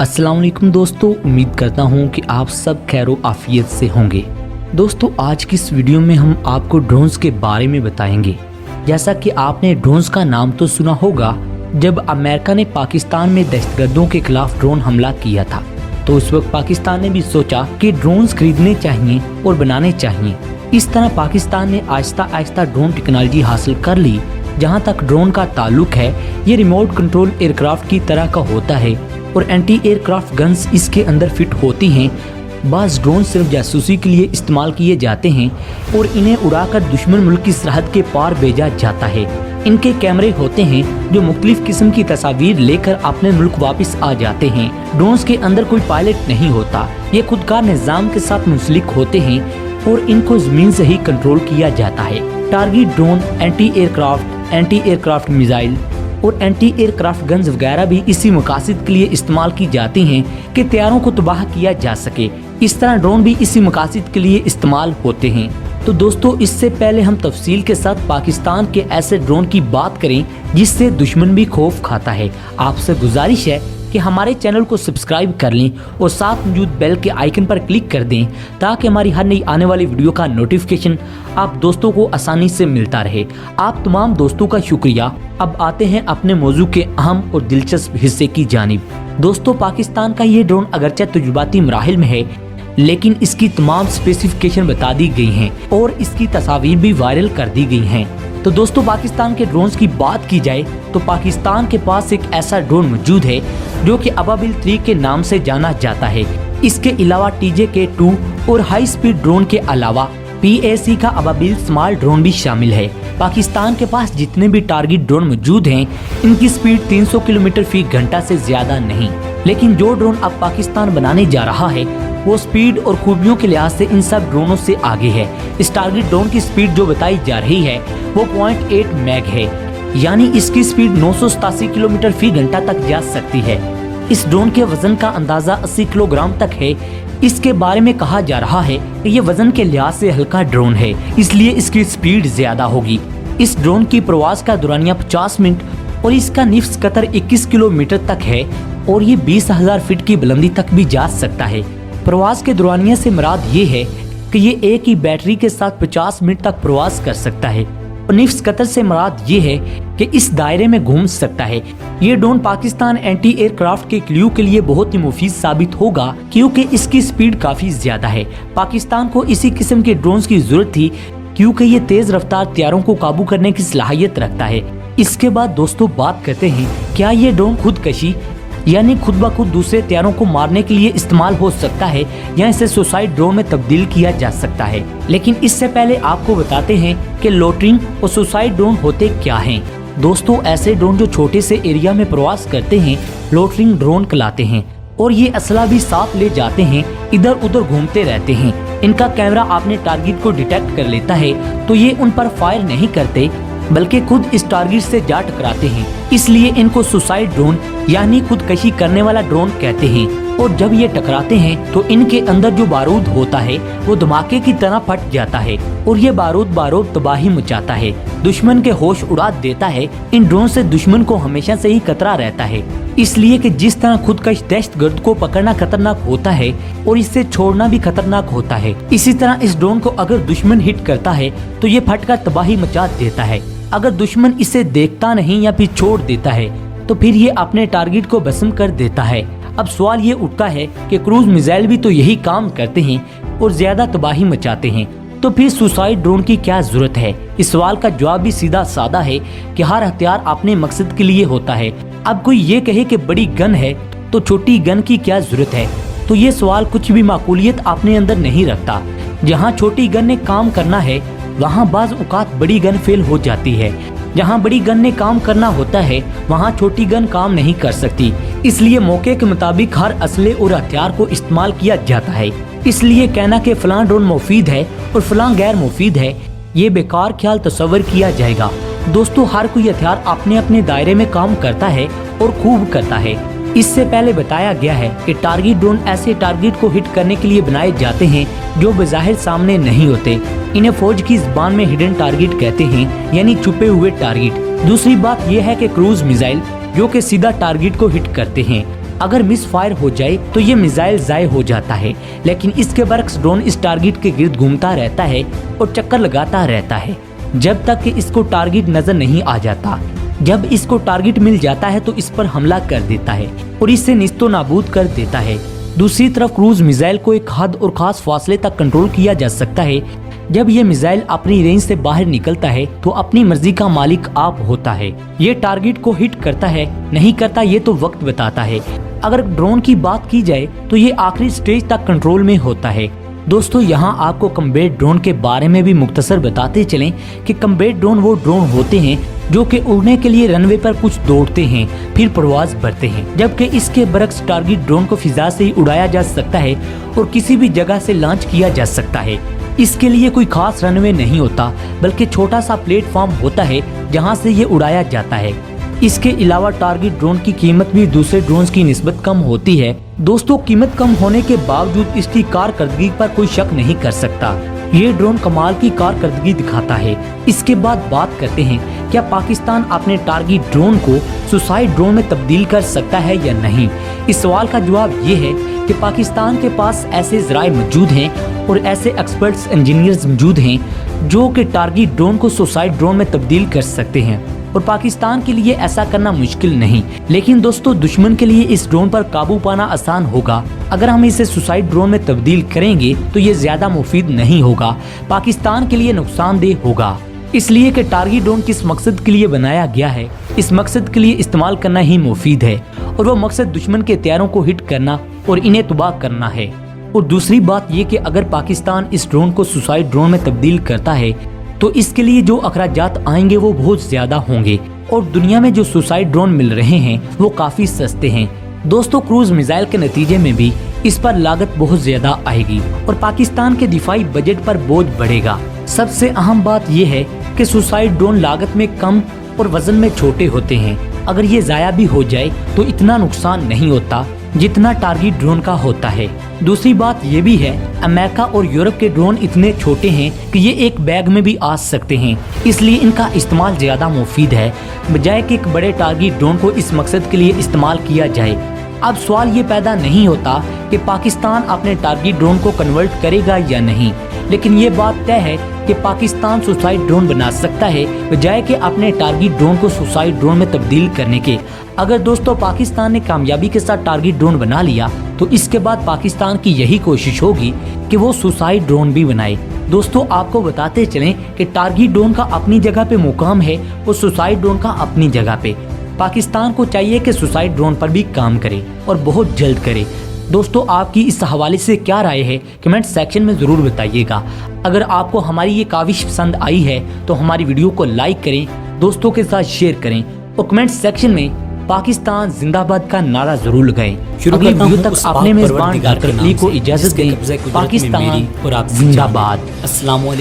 अस्सलाम वालेकुम दोस्तों, उम्मीद करता हूँ कि आप सब खैर आफियत से होंगे। दोस्तों, आज की इस वीडियो में हम आपको ड्रोन्स के बारे में बताएंगे। जैसा कि आपने ड्रोन्स का नाम तो सुना होगा, जब अमेरिका ने पाकिस्तान में दहशतगर्दों के खिलाफ ड्रोन हमला किया था तो उस वक्त पाकिस्तान ने भी सोचा कि ड्रोन्स खरीदने चाहिए और बनाने चाहिए। इस तरह पाकिस्तान ने आहिस्ता आहिस्ता ड्रोन टेक्नोलॉजी हासिल कर ली। जहाँ तक ड्रोन का ताल्लुक है, ये रिमोट कंट्रोल एयरक्राफ्ट की तरह का होता है और एंटी एयरक्राफ्ट गन्स इसके अंदर फिट होती हैं। बाज़ ड्रोन सिर्फ जासूसी के लिए इस्तेमाल किए जाते हैं और इन्हें उड़ाकर दुश्मन मुल्क की सरहद के पार भेजा जाता है। इनके कैमरे होते हैं जो मुख्तलिफ किस्म की तस्वीर लेकर अपने मुल्क वापस आ जाते हैं। ड्रोन्स के अंदर कोई पायलट नहीं होता, ये खुदकार निज़ाम के साथ मुंसलिक होते हैं और इनको ज़मीन से ही कंट्रोल किया जाता है। Target drone, anti aircraft missile और एंटी एयरक्राफ्ट गन्स वगैरह भी इसी मकासद के लिए इस्तेमाल की जाती हैं कि तैयारों को तबाह किया जा सके। इस तरह ड्रोन भी इसी मकासद के लिए इस्तेमाल होते हैं। तो दोस्तों, इससे पहले हम तफसील के साथ पाकिस्तान के ऐसे ड्रोन की बात करें जिससे दुश्मन भी खौफ खाता है। आपसे गुजारिश है कि हमारे चैनल को सब्सक्राइब कर लें और साथ मौजूद बेल के आइकन पर क्लिक कर दें ताकि हमारी हर नई आने वाली वीडियो का नोटिफिकेशन आप दोस्तों को आसानी से मिलता रहे। आप तमाम दोस्तों का शुक्रिया। अब आते हैं अपने मौजू के अहम और दिलचस्प हिस्से की जानिब। दोस्तों, पाकिस्तान का ये ड्रोन अगरचे तजुर्बाती मराहिल में है, लेकिन इसकी तमाम स्पेसिफिकेशन बता दी गई हैं और इसकी तस्वीर भी वायरल कर दी गई हैं। तो दोस्तों, पाकिस्तान के ड्रोन्स की बात की जाए तो पाकिस्तान के पास एक ऐसा ड्रोन मौजूद है जो कि अबाबिल 3 के नाम से जाना जाता है। इसके अलावा TJK-2 और हाई स्पीड ड्रोन के अलावा PAC का अबाबिल स्मॉल ड्रोन भी शामिल है। पाकिस्तान के पास जितने भी टारगेट ड्रोन मौजूद हैं, इनकी स्पीड 300 किलोमीटर फी घंटा से ज्यादा नहीं। लेकिन जो ड्रोन अब पाकिस्तान बनाने जा रहा है वो स्पीड और खूबियों के लिहाज से इन सब ड्रोनों से आगे है। इस टारगेट ड्रोन की स्पीड जो बताई जा रही है वो 0.8 मैग है, यानी इसकी स्पीड 987 किलोमीटर फी घंटा तक जा सकती है। इस ड्रोन के वजन का अंदाजा 80 किलोग्राम तक है। इसके बारे में कहा जा रहा है कि ये वजन के लिहाज से हल्का ड्रोन है, इसलिए इसकी स्पीड ज्यादा होगी। इस ड्रोन की प्रवास का दुरानिया 50 मिनट और इसका निफ्स कतर 21 किलोमीटर तक है और ये 20,000 फीट की बुलंदी तक भी जा सकता है। प्रवास के दुरानिया से मुराद ये है कि ये एक ही बैटरी के साथ 50 मिनट तक प्रवास कर सकता है और निफ्स कतर से मुराद ये है कि इस दायरे में घूम सकता है। ये ड्रोन पाकिस्तान एंटी एयरक्राफ्ट के क्ल्यू के लिए बहुत ही मुफीद साबित होगा क्योंकि इसकी स्पीड काफी ज्यादा है। पाकिस्तान को इसी किस्म के ड्रोन्स की जरूरत थी क्योंकि ये तेज रफ्तार तैयारों को काबू करने की सलाहियत रखता है। इसके बाद दोस्तों बात करते हैं, क्या ये ड्रोन खुदकशी यानी खुद ब खुद दूसरे तैयारों को मारने के लिए इस्तेमाल हो सकता है या इसे सुसाइड ड्रोन में तब्दील किया जा सकता है। लेकिन इससे पहले आपको बताते हैं कि लोटरिंग और सुसाइड ड्रोन होते क्या हैं। दोस्तों, ऐसे ड्रोन जो छोटे से एरिया में प्रवास करते हैं लोटरिंग ड्रोन कहलाते हैं और ये असला भी साथ ले जाते हैं, इधर उधर घूमते रहते हैं। इनका कैमरा अपने टारगेट को डिटेक्ट कर लेता है तो ये उन पर फायर नहीं करते बल्कि खुद इस टारगेट से जा टकराते हैं, इसलिए इनको सुसाइड ड्रोन यानी खुदकशी करने वाला ड्रोन कहते हैं। और जब ये टकराते हैं तो इनके अंदर जो बारूद होता है वो धमाके की तरह फट जाता है और ये बारूद तबाही मचाता है, दुश्मन के होश उड़ा देता है। इन ड्रोन से दुश्मन को हमेशा से ही खतरा रहता है, इसलिए कि जिस तरह खुदकश दहशतगर्द को पकड़ना खतरनाक होता है और इससे छोड़ना भी खतरनाक होता है, इसी तरह इस ड्रोन को अगर दुश्मन हिट करता है तो ये फटकर तबाही मचा देता है। अगर दुश्मन इसे देखता नहीं या फिर छोड़ देता है तो फिर ये अपने टारगेट को भस्म कर देता है। अब सवाल ये उठता है कि क्रूज मिसाइल भी तो यही काम करते हैं और ज्यादा तबाही मचाते हैं, तो फिर सुसाइड ड्रोन की क्या जरूरत है? इस सवाल का जवाब भी सीधा सादा है कि हर हथियार अपने मकसद के लिए होता है। अब कोई ये कहे कि बड़ी गन है तो छोटी गन की क्या जरूरत है, तो ये सवाल कुछ भी माकूलियत अपने अंदर नहीं रखता। जहाँ छोटी गन ने काम करना है वहाँ बाज औकात बड़ी गन फेल हो जाती है। जहाँ बड़ी गन ने काम करना होता है वहाँ छोटी गन काम नहीं कर सकती, इसलिए मौके के मुताबिक हर असले और हथियार को इस्तेमाल किया जाता है। इसलिए कहना कि फलां ड्रोन मुफीद है और फलां गैर मुफीद है, ये बेकार ख्याल तस्वर किया जाएगा। दोस्तों, हर कोई हथियार अपने अपने दायरे में काम करता है और खूब करता है। इससे पहले बताया गया है कि टारगेट ड्रोन ऐसे टारगेट को हिट करने के लिए बनाए जाते हैं जो बज़ाहिर सामने नहीं होते। इन्हें फौज की ज़बान में हिडन टारगेट कहते हैं, यानी छुपे हुए टारगेट। दूसरी बात यह है कि क्रूज मिसाइल जो कि सीधा टारगेट को हिट करते हैं। अगर मिस फायर हो जाए तो ये मिसाइल ज़ाय हो जाता है, लेकिन इसके बरक्स ड्रोन इस टारगेट के गिर्द घूमता रहता है और चक्कर लगाता रहता है जब तक कि इसको टारगेट नजर नहीं आ जाता। जब इसको टारगेट मिल जाता है तो इस पर हमला कर देता है और इसे निस्तो नाबूद कर देता है। दूसरी तरफ क्रूज मिसाइल को एक हद और खास फासले तक कंट्रोल किया जा सकता है। जब ये मिसाइल अपनी रेंज से बाहर निकलता है तो अपनी मर्जी का मालिक आप होता है। ये टारगेट को हिट करता है नहीं करता ये तो वक्त बताता है। अगर ड्रोन की बात की जाए तो ये आखिरी स्टेज तक कंट्रोल में होता है। दोस्तों यहाँ आपको कम्बैट ड्रोन के बारे में भी मुख्तसर बताते चलें कि कम्बैट ड्रोन वो ड्रोन होते हैं जो कि उड़ने के लिए रनवे पर कुछ दौड़ते हैं फिर परवाज भरते हैं, जबकि इसके बरक्स टारगेट ड्रोन को फिजा से ही उड़ाया जा सकता है और किसी भी जगह से लॉन्च किया जा सकता है। इसके लिए कोई खास रनवे नहीं होता बल्कि छोटा सा प्लेटफॉर्म होता है जहां से ये उड़ाया जाता है। इसके अलावा टारगेट ड्रोन की कीमत भी दूसरे ड्रोन की निस्बत कम होती है। दोस्तों कीमत कम होने के बावजूद इसकी कारकर्दगी पर कोई शक नहीं कर सकता। ये ड्रोन कमाल की कारकर्दगी दिखाता है। इसके बाद बात करते हैं क्या पाकिस्तान अपने टारगेट ड्रोन को सुसाइड ड्रोन में तब्दील कर सकता है या नहीं। इस सवाल का जवाब ये है कि पाकिस्तान के पास ऐसे ज़राए मौजूद हैं और ऐसे एक्सपर्ट्स इंजीनियर्स मौजूद हैं जो कि टारगेट ड्रोन को सुसाइड ड्रोन में तब्दील कर सकते हैं और पाकिस्तान के लिए ऐसा करना मुश्किल नहीं। लेकिन दोस्तों दुश्मन के लिए इस ड्रोन पर काबू पाना आसान होगा। अगर हम इसे सुसाइड ड्रोन में तब्दील करेंगे तो ये ज्यादा मुफीद नहीं होगा, पाकिस्तान के लिए नुकसानदेह होगा। इसलिए कि टारगेट ड्रोन किस मकसद के लिए बनाया गया है, इस मकसद के लिए इस्तेमाल करना ही मुफीद है और वो मकसद दुश्मन के हथियारों को हिट करना और इन्हें तबाह करना है। और दूसरी बात ये कि अगर पाकिस्तान इस ड्रोन को सुसाइड ड्रोन में तब्दील करता है तो इसके लिए जो अखराजात आएंगे वो बहुत ज्यादा होंगे और दुनिया में जो सुसाइड ड्रोन मिल रहे हैं वो काफी सस्ते हैं। दोस्तों क्रूज मिसाइल के नतीजे में भी इस पर लागत बहुत ज्यादा आएगी और पाकिस्तान के दिफाई बजट पर बोझ बढ़ेगा। सबसे अहम बात यह है कि सुसाइड ड्रोन लागत में कम और वजन में छोटे होते हैं। अगर ये जाया भी हो जाए तो इतना नुकसान नहीं होता जितना टारगेट ड्रोन का होता है। दूसरी बात ये भी है अमेरिका और यूरोप के ड्रोन इतने छोटे हैं कि ये एक बैग में भी आ सकते हैं, इसलिए इनका इस्तेमाल ज्यादा मुफीद है बजाय कि एक बड़े टारगेट ड्रोन को इस मकसद के लिए इस्तेमाल किया जाए। अब सवाल ये पैदा नहीं होता कि पाकिस्तान अपने टारगेट ड्रोन को कन्वर्ट करेगा या नहीं, लेकिन ये बात तय है कि पाकिस्तान सुसाइड ड्रोन बना सकता है बजाय कि अपने टारगेट ड्रोन को सुसाइड ड्रोन में तब्दील करने के। अगर दोस्तों पाकिस्तान ने कामयाबी के साथ टारगेट ड्रोन बना लिया तो इसके बाद पाकिस्तान की यही कोशिश होगी कि वो सुसाइड ड्रोन भी बनाए। दोस्तों आपको बताते चलें कि टारगेट ड्रोन का अपनी जगह पे मुकाम है और सुसाइड ड्रोन का अपनी जगह पे। पाकिस्तान को चाहिए कि सुसाइड ड्रोन पर भी काम करे और बहुत जल्द करे। दोस्तों आपकी इस हवाले से क्या राय है कमेंट सेक्शन में ज़रूर बताइएगा। अगर आपको हमारी ये काविश पसंद आई है तो हमारी वीडियो को लाइक करें, दोस्तों के साथ शेयर करें और कमेंट सेक्शन में पाकिस्तान जिंदाबाद का नारा जरूर लगाएं। अगली वीडियो तक अपने मेजबान डॉक्टर अली को इजाजत दें। पाकिस्तान जिंदाबाद। अस्सलाम वालेकुम।